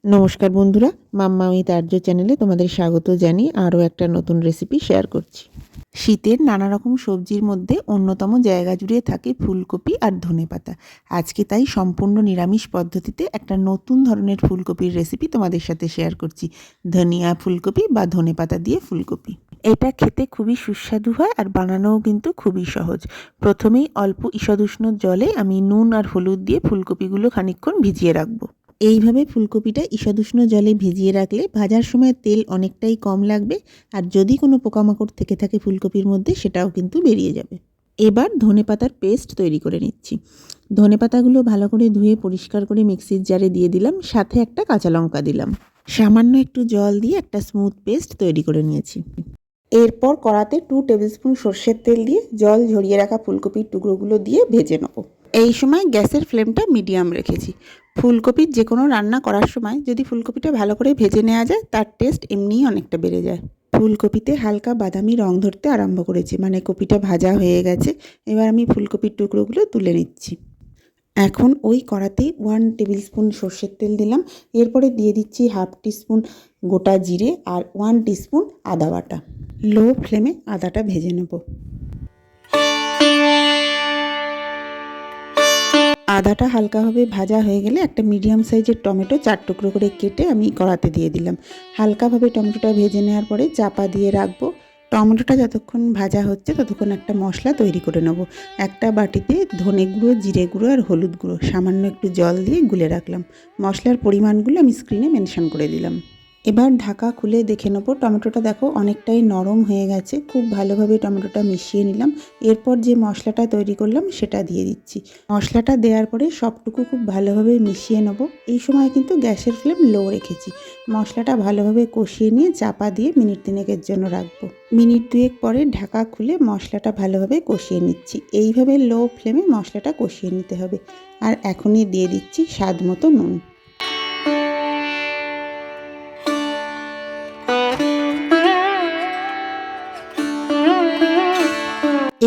নমস্কার বন্ধুরা, মাম্মামি তার্য চ্যানেলে তোমাদের স্বাগত জানিয়ে আরও একটা নতুন রেসিপি শেয়ার করছি। শীতের নানা রকম সবজির মধ্যে অন্যতম জায়গা জুড়ে থাকে ফুলকপি আর ধনেপাতা। আজকে তাই সম্পূর্ণ নিরামিষ পদ্ধতিতে একটা নতুন ধরনের ফুলকপির রেসিপি তোমাদের সাথে শেয়ার করছি। ধনিয়া ফুলকপি বা ধনেপাতা দিয়ে ফুলকপি। এটা খেতে খুবই সুস্বাদু হয় আর বানানোও কিন্তু খুবই সহজ। প্রথমেই অল্প ঈষদুষ্ণ জলে আমি নুন আর হলুদ দিয়ে ফুলকপিগুলো খানিকক্ষণ ভিজিয়ে রাখবো। এইভাবে ফুলকপিটা ঈষদুষ্ণ জলে ভিজিয়ে রাখলে ভাজার সময় তেল অনেকটাই কম লাগবে, আর যদি কোনো পোকামাকড় থেকে থাকে ফুলকপির মধ্যে সেটাও কিন্তু বেরিয়ে যাবে। এবার ধনেপাতার পেস্ট তৈরি করে নিচ্ছি। ধনেপাতাগুলো ভালো করে ধুয়ে পরিষ্কার করে মিক্সির জারে দিয়ে দিলাম, সাথে একটা কাঁচা লঙ্কা দিলাম। সামান্য একটু জল দিয়ে একটা স্মুথ পেস্ট তৈরি করে নিয়েছি। এরপর কড়াতে 2 টেবিল স্পুন সর্ষের তেল দিয়ে জল ঝরিয়ে রাখা ফুলকপির টুকরোগুলো দিয়ে ভেজে নেব। এই সময় গ্যাসের ফ্লেমটা মিডিয়াম রেখেছি। ফুলকপির যে কোনো রান্না করার সময় যদি ফুলকপিটা ভালো করে ভেজে নেওয়া যায় তার টেস্ট এমনিই অনেকটা বেড়ে যায়। ফুলকপিতে হালকা বাদামি রং ধরতে আরম্ভ করেছে, মানে কপিটা ভাজা হয়ে গেছে। এবার আমি ফুলকপির টুকরোগুলো তুলে নিচ্ছি। এখন ওই কড়াতেই 1 টেবিল স্পুন সর্ষের তেল দিলাম। এরপরে দিয়ে দিচ্ছি হাফ টিস্পুন গোটা জিরে আর 1 টিস্পুন আদা বাটা। লো ফ্লেমে আদাটা ভেজে নেব। আদাটা হালকাভাবে ভাজা হয়ে গেলে একটা মিডিয়াম সাইজের টমেটো 4 টুকরো করে কেটে আমি কড়াতে দিয়ে দিলাম। হালকাভাবে টমেটোটা ভেজে নেওয়ার পরে চাপা দিয়ে রাখবো। টমেটোটা যতক্ষণ ভাজা হচ্ছে ততক্ষণ একটা মশলা তৈরি করে নেব। একটা বাটিতে ধনে গুঁড়ো, জিরে গুঁড়ো আর হলুদ গুঁড়ো সামান্য একটু জল দিয়ে গুলে রাখলাম। মশলার পরিমাণগুলো আমি স্ক্রিনে মেনশন করে দিলাম। এবার ঢাকা খুলে দেখে নেবো। টমেটোটা দেখো অনেকটাই নরম হয়ে গেছে। খুব ভালোভাবে টমেটোটা মিশিয়ে নিলাম। এরপর যে মশলাটা তৈরি করলাম সেটা দিয়ে দিচ্ছি। মশলাটা দেওয়ার পরে সবটুকু খুব ভালোভাবে মিশিয়ে নেব। এই সময় কিন্তু গ্যাসের ফ্লেম লো রেখেছি। মশলাটা ভালোভাবে কষিয়ে নিয়ে চাপা দিয়ে মিনিট 3 জন্য রাখবো। মিনিট 2 পরে ঢাকা খুলে মশলাটা ভালোভাবে কষিয়ে নিচ্ছি। এইভাবে লো ফ্লেমে মশলাটা কষিয়ে নিতে হবে। আর এখনই দিয়ে দিচ্ছি স্বাদ মতো নুন।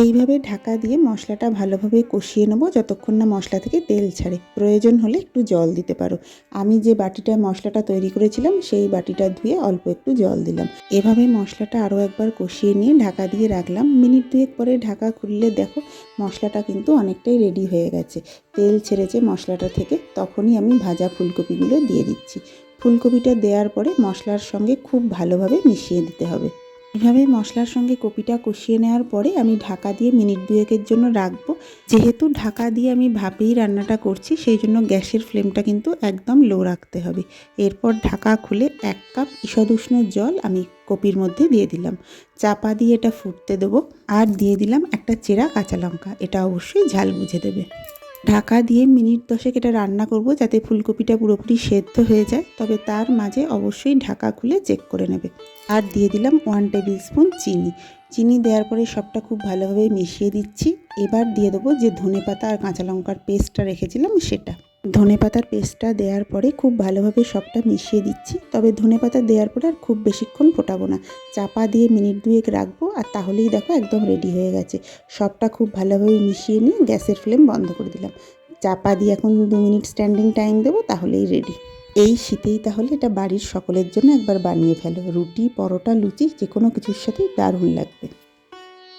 এইভাবে ঢাকা দিয়ে মশলাটা ভালোভাবে কষিয়ে নেব যতক্ষণ না মশলা থেকে তেল ছাড়ে। প্রয়োজন হলে একটু জল দিতে পারো। আমি যে বাটিটা মশলাটা তৈরি করেছিলাম সেই বাটিটা ধুয়ে অল্প একটু জল দিলাম। এভাবে মশলাটা আরও একবার কষিয়ে নিয়ে ঢাকা দিয়ে রাখলাম। মিনিট 2 পরে ঢাকা খুললে দেখো মশলাটা কিন্তু অনেকটাই রেডি হয়ে গেছে। তেল ছেড়েছে মশলাটা থেকে। তখনই আমি ভাজা ফুলকপিগুলো দিয়ে দিচ্ছি। ফুলকপিটা দেওয়ার পরে মশলার সঙ্গে খুব ভালোভাবে মিশিয়ে দিতে হবে। এভাবে মশলার সঙ্গে কপিটা কষিয়ে নেওয়ার পরে আমি ঢাকা দিয়ে মিনিট 2 জন্য রাখবো। যেহেতু ঢাকা দিয়ে আমি ভাপেই রান্নাটা করছি সেই জন্য গ্যাসের ফ্লেমটা কিন্তু একদম লো রাখতে হবে। এরপর ঢাকা খুলে 1 কাপ ঈষদুষ্ণ জল আমি কপির মধ্যে দিয়ে দিলাম। চাপা দিয়ে এটা ফুটতে দেবো। আর দিয়ে দিলাম একটা চেরা কাঁচা লঙ্কা। এটা অবশ্যই ঝাল বুঝে দেবে। ঢাকা দিয়ে মিনিট 10 এটা রান্না করব যাতে ফুলকপিটা পুরোপুরি সেদ্ধ হয়ে যায়। তবে তার মাঝে অবশ্যই ঢাকা খুলে চেক করে নেবে। আর দিয়ে দিলাম 1 টেবিল স্পুন চিনি। চিনি দেওয়ার পরে সবটা খুব ভালোভাবে মিশিয়ে দিচ্ছি। এবার দিয়ে দেবো যে ধনেপাতা আর কাঁচা লঙ্কার পেস্টটা রেখেছিলাম সেটা। ধনেপাতার পেস্টটা দেওয়ার পরে খুব ভালোভাবে সবটা মিশিয়ে দিচ্ছি। তবে ধনেপাতা দেওয়ার পরে আর খুব বেশিক্ষণ ফোটাবো না। চাপা দিয়ে মিনিট 2 রাখবো আর তাহলেই দেখো একদম রেডি হয়ে গেছে। সবটা খুব ভালোভাবে মিশিয়ে নিয়ে গ্যাসের ফ্লেম বন্ধ করে দিলাম। চাপা দিয়ে এখন 2 মিনিট স্ট্যান্ডিং টাইম দেবো, তাহলেই রেডি। এই শীতেই তাহলে এটা বাড়ির সকলের জন্য একবার বানিয়ে ফেলো। রুটি, পরোটা, লুচি যে কোনো কিছুর সাথেই দারুণ লাগবে।